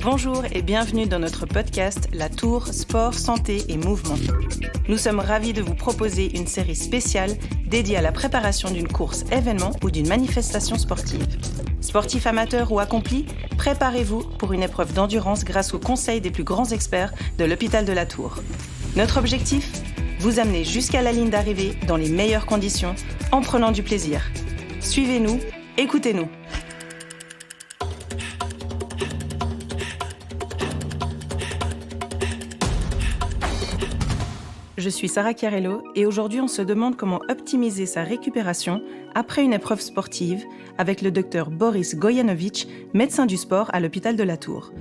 Bonjour et bienvenue dans notre podcast La Tour Sport, Santé et Mouvement. Nous sommes ravis de vous proposer une série spéciale dédiée à la préparation d'une course événement ou d'une manifestation sportive. Sportifs amateurs ou accomplis, préparez-vous pour une épreuve d'endurance grâce aux conseils des plus grands experts de l'hôpital de la Tour. Notre objectif ? Vous amener jusqu'à la ligne d'arrivée dans les meilleures conditions en prenant du plaisir. Suivez-nous, écoutez-nous. Je suis Sarah Chiarello et aujourd'hui on se demande comment optimiser sa récupération après une épreuve sportive avec le docteur Boris Gojanovic, médecin du sport à l'hôpital de la Tour.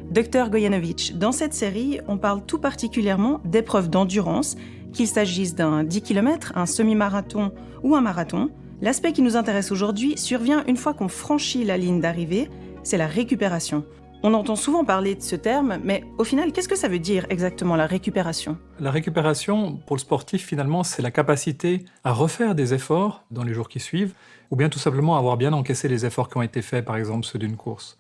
Docteur Gojanovic, dans cette série, on parle tout particulièrement d'épreuves d'endurance, qu'il s'agisse d'un 10 km, un semi-marathon ou un marathon. L'aspect qui nous intéresse aujourd'hui survient une fois qu'on franchit la ligne d'arrivée, c'est la récupération. On entend souvent parler de ce terme, mais au final, qu'est-ce que ça veut dire exactement la récupération ? La récupération, pour le sportif, finalement, c'est la capacité à refaire des efforts dans les jours qui suivent, ou bien tout simplement avoir bien encaissé les efforts qui ont été faits, par exemple ceux d'une course.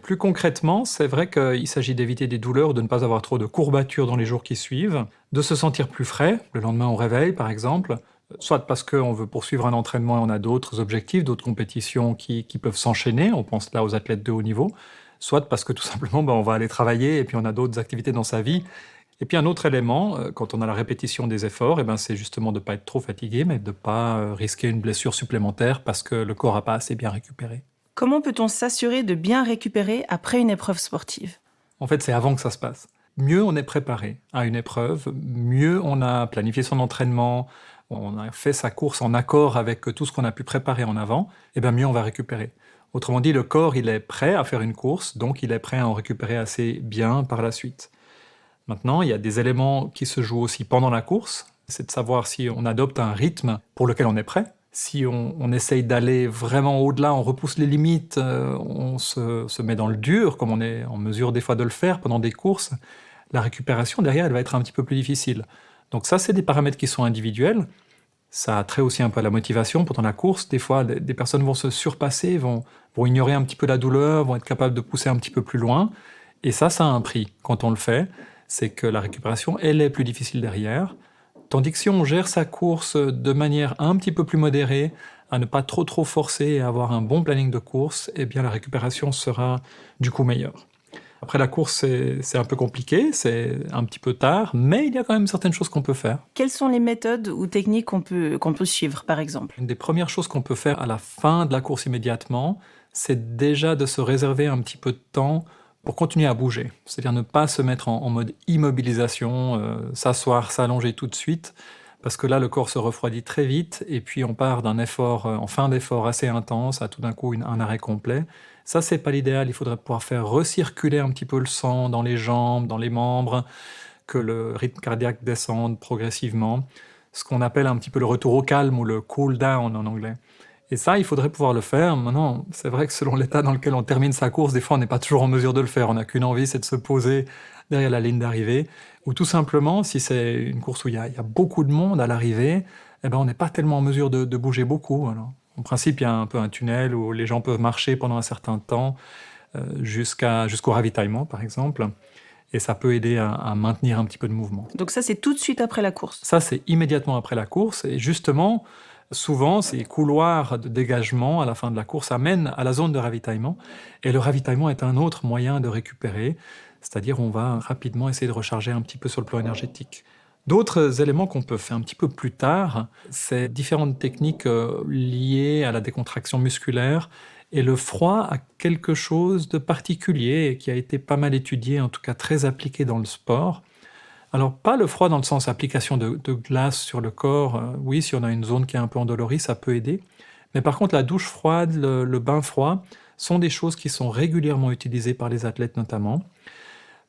Plus concrètement, c'est vrai qu'il s'agit d'éviter des douleurs, de ne pas avoir trop de courbatures dans les jours qui suivent, de se sentir plus frais, le lendemain au réveil, par exemple, soit parce qu'on veut poursuivre un entraînement et on a d'autres objectifs, d'autres compétitions qui peuvent s'enchaîner, on pense là aux athlètes de haut niveau, soit parce que tout simplement, on va aller travailler et puis on a d'autres activités dans sa vie. Et puis un autre élément, quand on a la répétition des efforts, c'est justement de ne pas être trop fatigué, mais de ne pas risquer une blessure supplémentaire parce que le corps n'a pas assez bien récupéré. Comment peut-on s'assurer de bien récupérer après une épreuve sportive ? En fait, c'est avant que ça se passe. Mieux on est préparé à une épreuve, mieux on a planifié son entraînement, on a fait sa course en accord avec tout ce qu'on a pu préparer en avant, et mieux on va récupérer. Autrement dit, le corps, il est prêt à faire une course, donc il est prêt à en récupérer assez bien par la suite. Maintenant, il y a des éléments qui se jouent aussi pendant la course, c'est de savoir si on adopte un rythme pour lequel on est prêt. Si on essaye d'aller vraiment au-delà, on repousse les limites, on se met dans le dur, comme on est en mesure des fois de le faire pendant des courses, la récupération derrière, elle va être un petit peu plus difficile. Donc ça, c'est des paramètres qui sont individuels. Ça a trait aussi un peu à la motivation pendant la course. Des fois, des personnes vont se surpasser, vont ignorer un petit peu la douleur, vont être capables de pousser un petit peu plus loin. Et ça a un prix quand on le fait. C'est que la récupération, elle est plus difficile derrière. Tandis que si on gère sa course de manière un petit peu plus modérée, à ne pas trop forcer et avoir un bon planning de course, la récupération sera du coup meilleure. Après la course, c'est un peu compliqué, c'est un petit peu tard, mais il y a quand même certaines choses qu'on peut faire. Quelles sont les méthodes ou techniques qu'on peut suivre, par exemple ? Une des premières choses qu'on peut faire à la fin de la course immédiatement, c'est déjà de se réserver un petit peu de temps pour continuer à bouger. C'est-à-dire ne pas se mettre en mode immobilisation, s'asseoir, s'allonger tout de suite, parce que là, le corps se refroidit très vite, et puis on part d'un effort, en fin d'effort assez intense, à tout d'un coup un arrêt complet. Ça, c'est pas l'idéal. Il faudrait pouvoir faire recirculer un petit peu le sang dans les jambes, dans les membres, que le rythme cardiaque descende progressivement. Ce qu'on appelle un petit peu le retour au calme ou le cool down en anglais. Et ça, il faudrait pouvoir le faire. Maintenant, c'est vrai que selon l'état dans lequel on termine sa course, des fois, on n'est pas toujours en mesure de le faire. On n'a qu'une envie, c'est de se poser derrière la ligne d'arrivée. Ou tout simplement, si c'est une course où il y a beaucoup de monde à l'arrivée, on n'est pas tellement en mesure de bouger beaucoup. Alors, en principe, il y a un peu un tunnel où les gens peuvent marcher pendant un certain temps jusqu'au ravitaillement, par exemple. Et ça peut aider à maintenir un petit peu de mouvement. Donc ça, c'est tout de suite après la course ? Ça, c'est immédiatement après la course. Et justement, souvent, ces couloirs de dégagement à la fin de la course amènent à la zone de ravitaillement. Et le ravitaillement est un autre moyen de récupérer. C'est-à-dire, on va rapidement essayer de recharger un petit peu sur le plan énergétique. D'autres éléments qu'on peut faire un petit peu plus tard, c'est différentes techniques liées à la décontraction musculaire. Et le froid a quelque chose de particulier et qui a été pas mal étudié, en tout cas très appliqué dans le sport. Alors, pas le froid dans le sens application de glace sur le corps. Oui, si on a une zone qui est un peu endolorie, ça peut aider. Mais par contre, la douche froide, le bain froid sont des choses qui sont régulièrement utilisées par les athlètes notamment.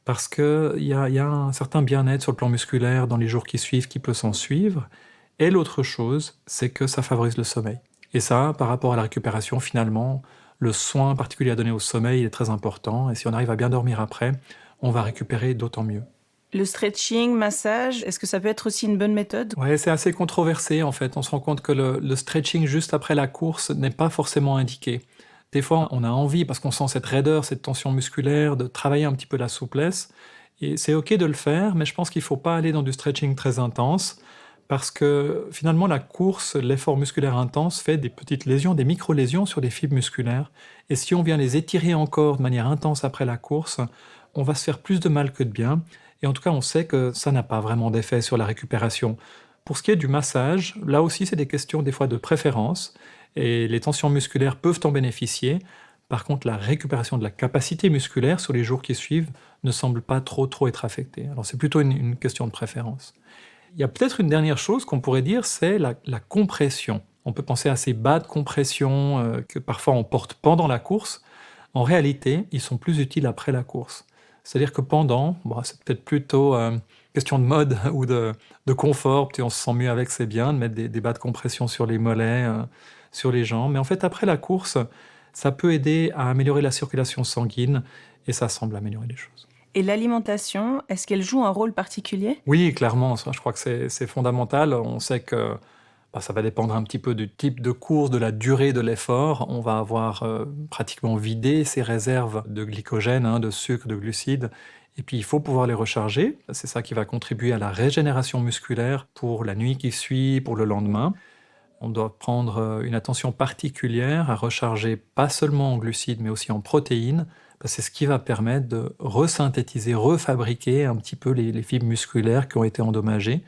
Parce qu'il y a un certain bien-être sur le plan musculaire dans les jours qui suivent qui peut s'en suivre. Et l'autre chose, c'est que ça favorise le sommeil. Et ça, par rapport à la récupération, finalement, le soin particulier à donner au sommeil est très important. Et si on arrive à bien dormir après, on va récupérer d'autant mieux. Le stretching, massage, est-ce que ça peut être aussi une bonne méthode ? Ouais, c'est assez controversé en fait. On se rend compte que le stretching juste après la course n'est pas forcément indiqué. Des fois, on a envie, parce qu'on sent cette raideur, cette tension musculaire, de travailler un petit peu la souplesse. Et c'est OK de le faire, mais je pense qu'il ne faut pas aller dans du stretching très intense, parce que finalement, la course, l'effort musculaire intense fait des petites lésions, des micro-lésions sur les fibres musculaires. Et si on vient les étirer encore de manière intense après la course, on va se faire plus de mal que de bien. Et en tout cas, on sait que ça n'a pas vraiment d'effet sur la récupération. Pour ce qui est du massage, là aussi, c'est des questions des fois de préférence. Et les tensions musculaires peuvent en bénéficier. Par contre, la récupération de la capacité musculaire sur les jours qui suivent ne semble pas trop être affectée. Alors c'est plutôt une question de préférence. Il y a peut-être une dernière chose qu'on pourrait dire, c'est la compression. On peut penser à ces bas de compression que parfois on porte pendant la course. En réalité, ils sont plus utiles après la course. C'est-à-dire que pendant, c'est peut-être plutôt question de mode ou de confort, puis on se sent mieux avec, c'est bien de mettre des bas de compression sur les mollets, sur les jambes. Mais en fait, après la course, ça peut aider à améliorer la circulation sanguine et ça semble améliorer les choses. Et l'alimentation, est-ce qu'elle joue un rôle particulier ? Oui, clairement, ça, je crois que c'est fondamental. On sait que ça va dépendre un petit peu du type de course, de la durée de l'effort. On va avoir pratiquement vidé ses réserves de glycogène, de sucre, de glucides. Et puis, il faut pouvoir les recharger. C'est ça qui va contribuer à la régénération musculaire pour la nuit qui suit, pour le lendemain. On doit prendre une attention particulière à recharger pas seulement en glucides, mais aussi en protéines. C'est ce qui va permettre de resynthétiser, refabriquer un petit peu les fibres musculaires qui ont été endommagées.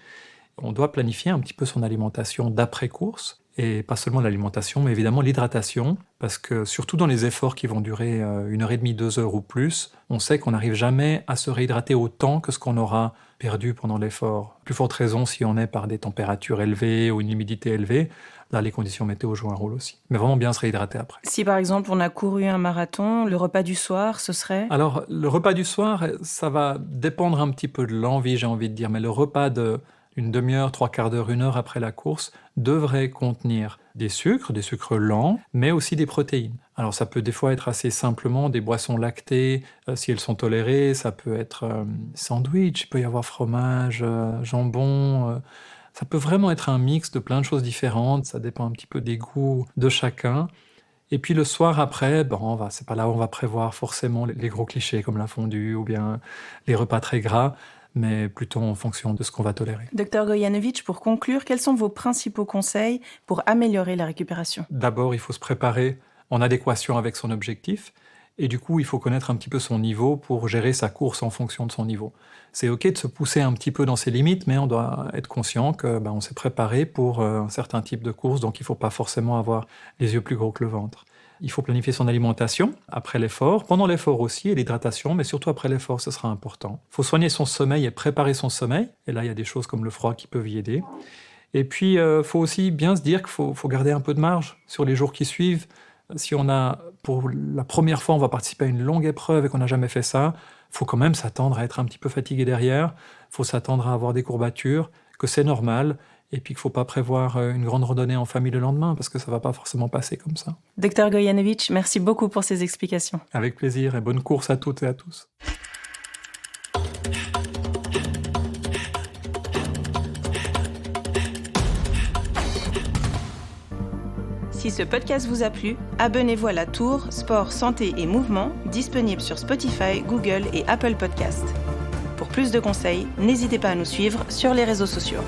On doit planifier un petit peu son alimentation d'après-course, et pas seulement l'alimentation, mais évidemment l'hydratation, parce que surtout dans les efforts qui vont durer 1h30, 2 heures ou plus, on sait qu'on n'arrive jamais à se réhydrater autant que ce qu'on aura perdu pendant l'effort. Plus forte raison si on est par des températures élevées ou une humidité élevée, là les conditions météo jouent un rôle aussi. Mais vraiment bien se réhydrater après. Si par exemple on a couru un marathon, le repas du soir, ce serait ? Alors le repas du soir, ça va dépendre un petit peu de l'envie, j'ai envie de dire, mais le repas d'une demi-heure, 3/4 d'heure, 1 heure après la course, devrait contenir des sucres lents, mais aussi des protéines. Alors ça peut des fois être assez simplement des boissons lactées, si elles sont tolérées, ça peut être sandwich, il peut y avoir fromage, jambon, ça peut vraiment être un mix de plein de choses différentes, ça dépend un petit peu des goûts de chacun. Et puis le soir après, c'est pas là où on va prévoir forcément les gros clichés comme la fondue ou bien les repas très gras, mais plutôt en fonction de ce qu'on va tolérer. Dr Gojanovic, pour conclure, quels sont vos principaux conseils pour améliorer la récupération ? D'abord, il faut se préparer en adéquation avec son objectif, et du coup, il faut connaître un petit peu son niveau pour gérer sa course en fonction de son niveau. C'est OK de se pousser un petit peu dans ses limites, mais on doit être conscient qu'on s'est préparé pour un certain type de course, donc il ne faut pas forcément avoir les yeux plus gros que le ventre. Il faut planifier son alimentation après l'effort, pendant l'effort aussi, et l'hydratation, mais surtout après l'effort, ce sera important. Il faut soigner son sommeil et préparer son sommeil, et là, il y a des choses comme le froid qui peuvent y aider. Et puis, il faut aussi bien se dire qu'il faut garder un peu de marge sur les jours qui suivent. Si on a, pour la première fois, on va participer à une longue épreuve et qu'on n'a jamais fait ça, il faut quand même s'attendre à être un petit peu fatigué derrière, il faut s'attendre à avoir des courbatures, que c'est normal, et puis qu'il ne faut pas prévoir une grande randonnée en famille le lendemain, parce que ça ne va pas forcément passer comme ça. Dr Gojanovic, merci beaucoup pour ces explications. Avec plaisir, et bonne course à toutes et à tous. Si ce podcast vous a plu, abonnez-vous à La Tour, Sport, Santé et Mouvement, disponible sur Spotify, Google et Apple Podcasts. Pour plus de conseils, n'hésitez pas à nous suivre sur les réseaux sociaux.